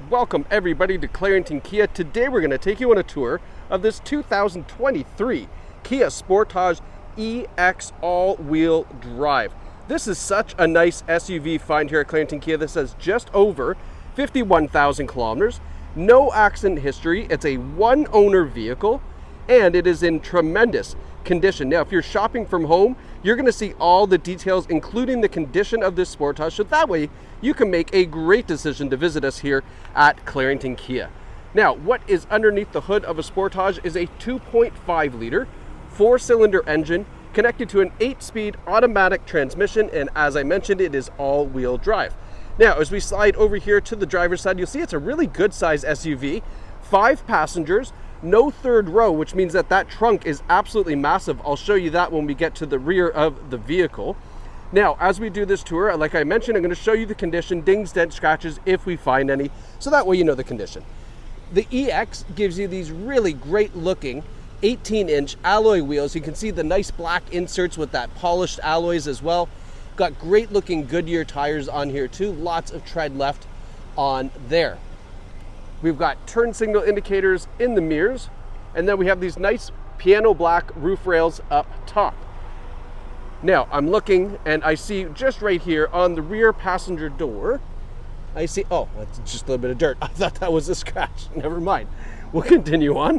Welcome everybody to Clarington Kia. Today we're going to take you on a tour of this 2023 Kia Sportage EX All-Wheel Drive. This is such a nice SUV find here at Clarington Kia. This has just over 51,000 kilometers, no accident history. It's a one-owner vehicle and it is in tremendous condition. Now, if you're shopping from home, you're going to see all the details, including the condition of this Sportage, so that way you can make a great decision to visit us here at Clarington Kia. Now, what is underneath the hood of a Sportage is a 2.5 liter, 4-cylinder engine connected to an 8-speed automatic transmission, and as I mentioned, it is all-wheel drive. Now, as we slide over here to the driver's side, you'll see it's a really good size SUV, 5 passengers, no third row, which means that trunk is absolutely massive. I'll show you that when we get to the rear of the vehicle. Now, as we do this tour, like I mentioned, I'm going to show you the condition, dings, dents, scratches, if we find any, so that way you know the condition. The EX gives you these really great looking 18-inch alloy wheels. You can see the nice black inserts with that polished alloys as well. Got great looking Goodyear tires on here too. Lots of tread left on there. We've got turn signal indicators in the mirrors, and then we have these nice piano black roof rails up top. Now, I'm looking and I see just right here on the rear passenger door, I see, oh, that's just a little bit of dirt. I thought that was a scratch. Never mind. We'll continue on.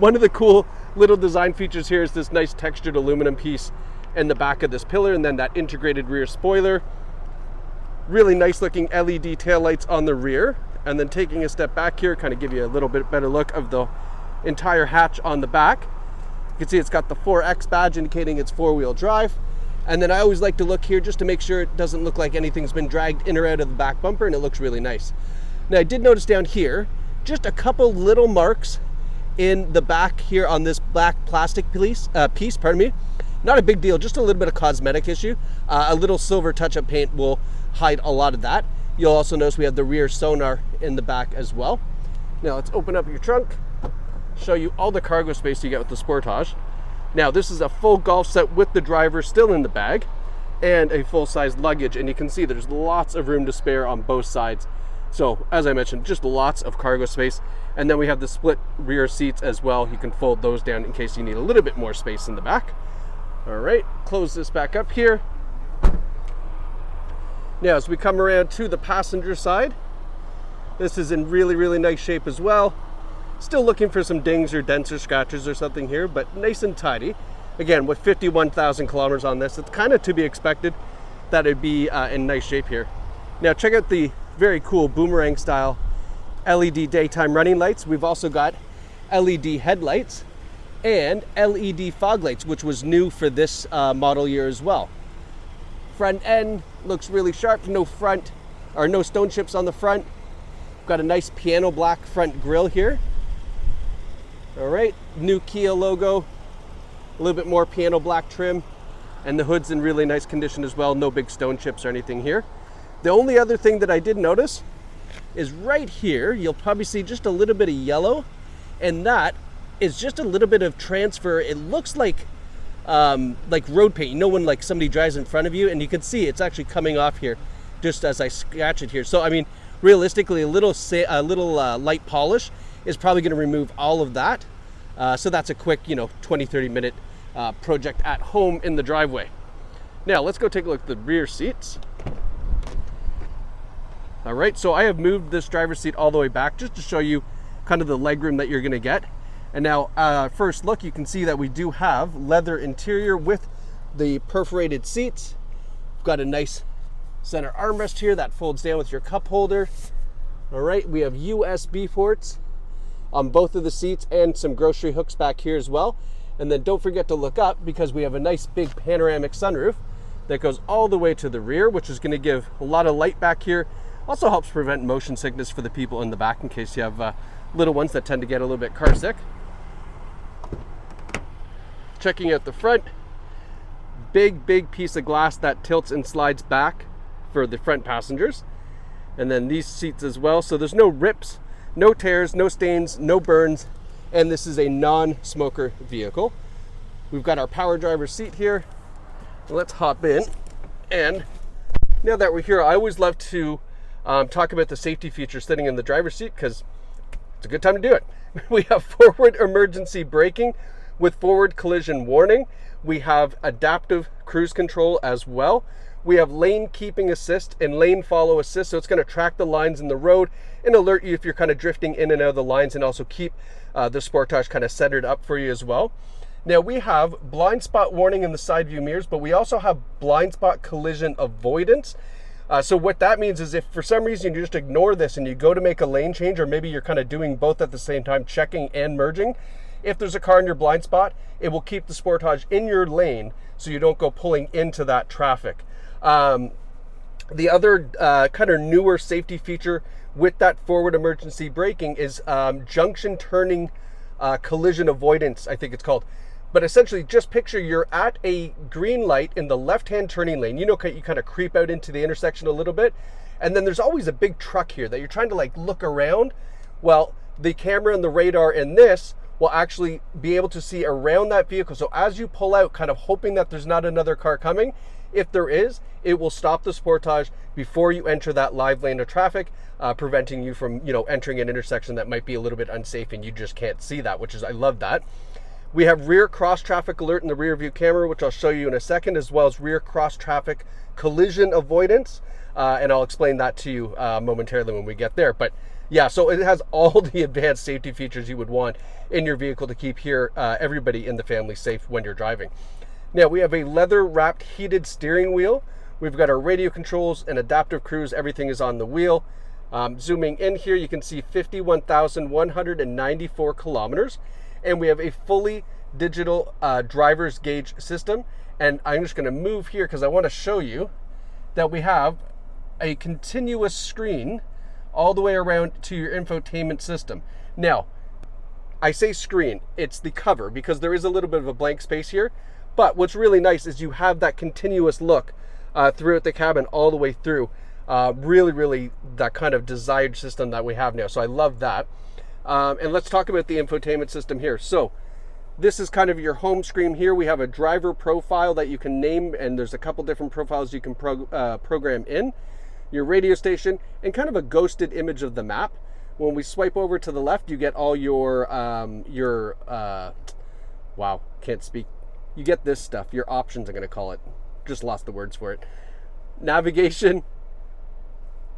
One of the cool little design features here is this nice textured aluminum piece in the back of this pillar, and then that integrated rear spoiler. Really nice looking LED taillights on the rear. And then taking a step back here, kind of give you a little bit better look of the entire hatch on the back. You can see it's got the 4X badge indicating it's 4-wheel drive. And then I always like to look here just to make sure it doesn't look like anything's been dragged in or out of the back bumper, and it looks really nice. Now, I did notice down here, just a couple little marks in the back here on this black plastic piece, Not a big deal, just a little bit of cosmetic issue. A little silver touch-up paint will hide a lot of that. You'll also notice we have the rear sonar in the back as well. Now let's open up your trunk, show you all the cargo space you get with the Sportage. Now this is a full golf set with the driver still in the bag and a full-size luggage, and you can see there's lots of room to spare on both sides. So as I mentioned, just lots of cargo space. And then we have the split rear seats as well. You can fold those down in case you need a little bit more space in the back. All right, close this back up here. Now, as we come around to the passenger side, this is in really, really nice shape as well. Still looking for some dings or dents or scratches or something here, but nice and tidy. Again, with 51,000 kilometers on this, it's kind of to be expected that it'd be in nice shape here. Now, check out the very cool boomerang style LED daytime running lights. We've also got LED headlights and LED fog lights, which was new for this model year as well. Front end looks really sharp, no stone chips on the front. Got a nice piano black front grille here. All right, new Kia logo, a little bit more piano black trim, and the hood's in really nice condition as well. No big stone chips or anything here. The only other thing that I did notice is right here, you'll probably see just a little bit of yellow, and that is just a little bit of transfer. It looks like road paint, you know, when like somebody drives in front of you, and you can see it's actually coming off here just as I scratch it here. So I mean, realistically, a little light polish is probably going to remove all of that. So that's a quick, 20-30 minute project at home in the driveway. Now let's go take a look at the rear seats. All right, so I have moved this driver's seat all the way back just to show you kind of the legroom that you're going to get. And now, first look, you can see that we do have leather interior with the perforated seats. We've got a nice center armrest here that folds down with your cup holder. All right, we have USB ports on both of the seats and some grocery hooks back here as well. And then don't forget to look up, because we have a nice big panoramic sunroof that goes all the way to the rear, which is going to give a lot of light back here. Also helps prevent motion sickness for the people in the back in case you have little ones that tend to get a little bit car sick. Checking out the front, big piece of glass that tilts and slides back for the front passengers. And then these seats as well, so there's no rips, no tears, no stains, no burns, and this is a non-smoker vehicle. We've got our power driver seat here. Let's hop in, and now that we're here, I always love to talk about the safety features sitting in the driver's seat, because it's a good time to do it. We have forward emergency braking with forward collision warning. We have adaptive cruise control as well. We have lane keeping assist and lane follow assist, so it's going to track the lines in the road and alert you if you're kind of drifting in and out of the lines, and also keep the Sportage kind of centered up for you as well. Now we have blind spot warning in the side view mirrors, but we also have blind spot collision avoidance. So what that means is if for some reason you just ignore this and you go to make a lane change, or maybe you're kind of doing both at the same time, checking and merging, if there's a car in your blind spot, it will keep the Sportage in your lane so you don't go pulling into that traffic. The other kind of newer safety feature with that forward emergency braking is junction turning collision avoidance, I think it's called. But essentially, just picture you're at a green light in the left-hand turning lane. You know, you kind of creep out into the intersection a little bit, and then there's always a big truck here that you're trying to like look around. Well, the camera and the radar in this will actually be able to see around that vehicle. So as you pull out, kind of hoping that there's not another car coming, if there is, it will stop the Sportage before you enter that live lane of traffic, preventing you from, you know, entering an intersection that might be a little bit unsafe and you just can't see that, which is, I love that. We have rear cross traffic alert in the rear view camera, which I'll show you in a second, as well as rear cross traffic collision avoidance. And I'll explain that to you momentarily when we get there. But yeah, so it has all the advanced safety features you would want in your vehicle to keep everybody in the family safe when you're driving. Now we have a leather wrapped heated steering wheel. We've got our radio controls and adaptive cruise. Everything is on the wheel. Zooming in here, you can see 51,194 kilometers. And we have a fully digital driver's gauge system. And I'm just going to move here because I want to show you that we have a continuous screen all the way around to your infotainment system. Now, I say screen, it's the cover, because there is a little bit of a blank space here. But what's really nice is you have that continuous look throughout the cabin all the way through. Really that kind of desired system that we have now. So I love that. And let's talk about the infotainment system here. So this is kind of your home screen here. We have a driver profile that you can name, and there's a couple different profiles you can program in. Your radio station, and kind of a ghosted image of the map. When we swipe over to the left, you get all your wow, can't speak. You get this stuff, your options, I'm going to call it. Just lost the words for it. Navigation.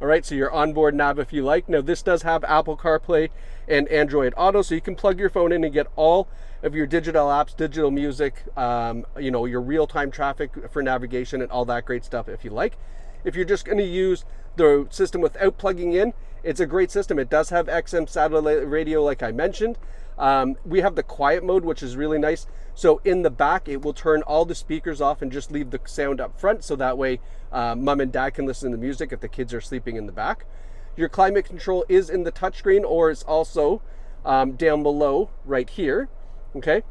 All right, so your onboard nav if you like. Now this does have Apple CarPlay and Android Auto, so you can plug your phone in and get all of your digital apps, digital music, you know, your real-time traffic for navigation and all that great stuff if you like. If you're just going to use the system without plugging in, it's a great system. It does have XM satellite radio like I mentioned. We have the quiet mode, which is really nice. So in the back, it will turn all the speakers off and just leave the sound up front. So that way mom and dad can listen to the music if the kids are sleeping in the back. Your climate control is in the touchscreen, or it's also down below right here. Okay.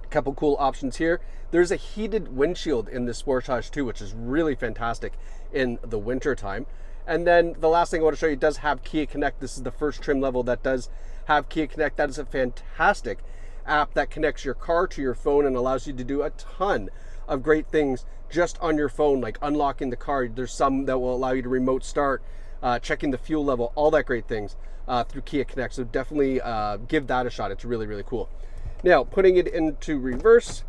A couple cool options here. There's a heated windshield in the Sportage too, which is really fantastic in the winter time. And then the last thing I want to show you does have Kia Connect. This is the first trim level that does have Kia Connect. That is a fantastic app that connects your car to your phone and allows you to do a ton of great things just on your phone, like unlocking the car. There's some that will allow you to remote start, checking the fuel level, all that great things through Kia Connect. So definitely give that a shot. It's really cool. Now, putting it into reverse,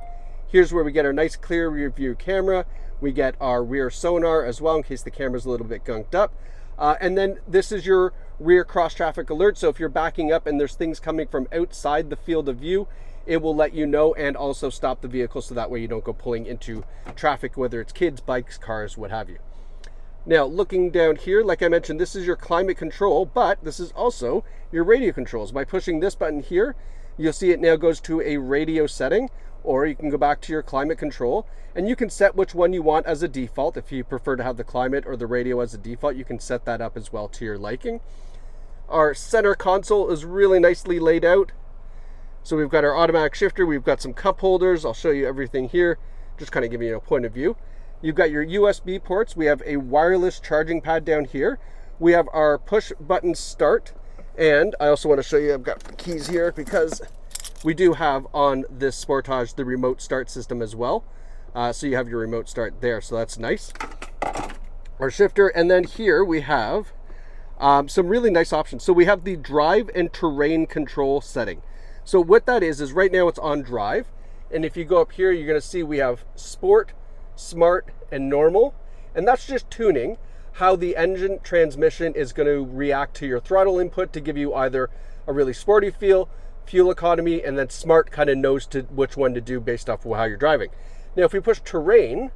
here's where we get our nice clear rear view camera. We get our rear sonar as well in case the camera's a little bit gunked up. And then this is your rear cross traffic alert. So if you're backing up and there's things coming from outside the field of view, it will let you know and also stop the vehicle, so that way you don't go pulling into traffic, whether it's kids, bikes, cars, what have you. Now, looking down here, like I mentioned, this is your climate control, but this is also your radio controls. By pushing this button here, you'll see it now goes to a radio setting, or you can go back to your climate control, and you can set which one you want as a default. If you prefer to have the climate or the radio as a default, you can set that up as well to your liking. Our center console is really nicely laid out. So we've got our automatic shifter, we've got some cup holders. I'll show you everything here, just kind of giving you a point of view. You've got your USB ports. We have a wireless charging pad down here. We have our push button start. And I also want to show you, I've got the keys here because we do have on this Sportage the remote start system as well. So you have your remote start there, so that's nice. Our shifter, and then here we have Some really nice options. So we have the drive and terrain control setting. So what that is right now it's on drive. And if you go up here, you're going to see we have sport, smart, and normal. And that's just tuning how the engine transmission is going to react to your throttle input to give you either a really sporty feel, fuel economy, and then smart kind of knows to which one to do based off of how you're driving. Now, if we push terrain,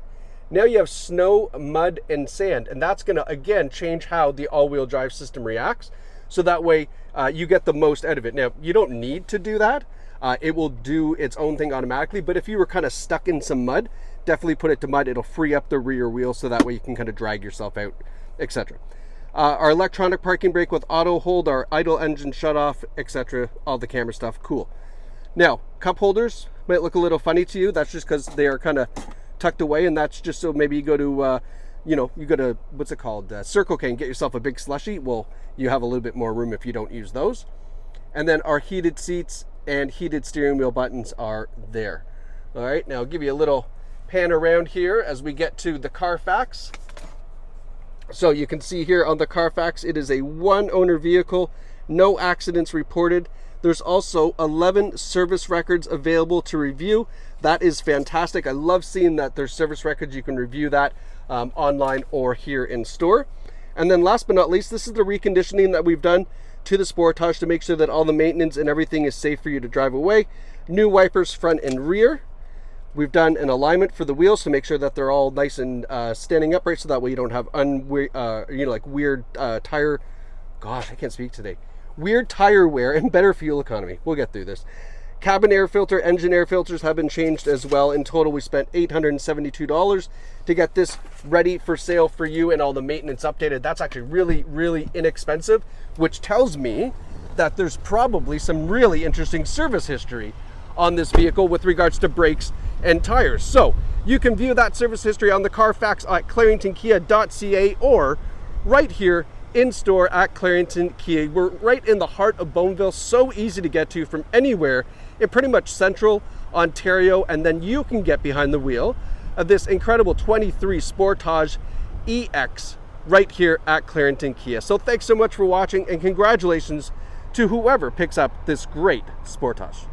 now you have snow, mud, and sand, and that's going to, again, change how the all-wheel drive system reacts, so that way you get the most out of it. Now, you don't need to do that. It will do its own thing automatically, but if you were kind of stuck in some mud, definitely put it to mud. It'll free up the rear wheel, so that way you can kind of drag yourself out, etc. Our electronic parking brake with auto hold, our idle engine shut off, etc. All the camera stuff, cool. Now, cup holders might look a little funny to you. That's just because they are kind of tucked away, and that's just so maybe you go to, you go to, what's it called, Circle K and get yourself a big slushie. Well, you have a little bit more room if you don't use those. And then our heated seats and heated steering wheel buttons are there. All right, now I'll give you a little pan around here as we get to the Carfax. So you can see here on the Carfax, it is a one-owner vehicle, no accidents reported. There's also 11 service records available to review. That is fantastic. I love seeing that there's service records. You can review that online or here in store. And then last but not least, this is the reconditioning that we've done to the Sportage to make sure that all the maintenance and everything is safe for you to drive away. New wipers front and rear. We've done an alignment for the wheels to make sure that they're all nice and standing upright, so that way you don't have weird tire. Gosh, I can't speak today. Weird tire wear and better fuel economy. We'll get through this. Cabin air filter, engine air filters have been changed as well. In total, we spent $872 to get this ready for sale for you, and all the maintenance updated. That's actually really, really inexpensive, which tells me that there's probably some really interesting service history on this vehicle with regards to brakes and tires. So you can view that service history on the Carfax at claringtonkia.ca or right here in store at Clarington Kia. We're right in the heart of Bowmanville, so easy to get to from anywhere in pretty much central Ontario, and then you can get behind the wheel of this incredible 23 Sportage EX right here at Clarington Kia. So thanks so much for watching, and congratulations to whoever picks up this great Sportage.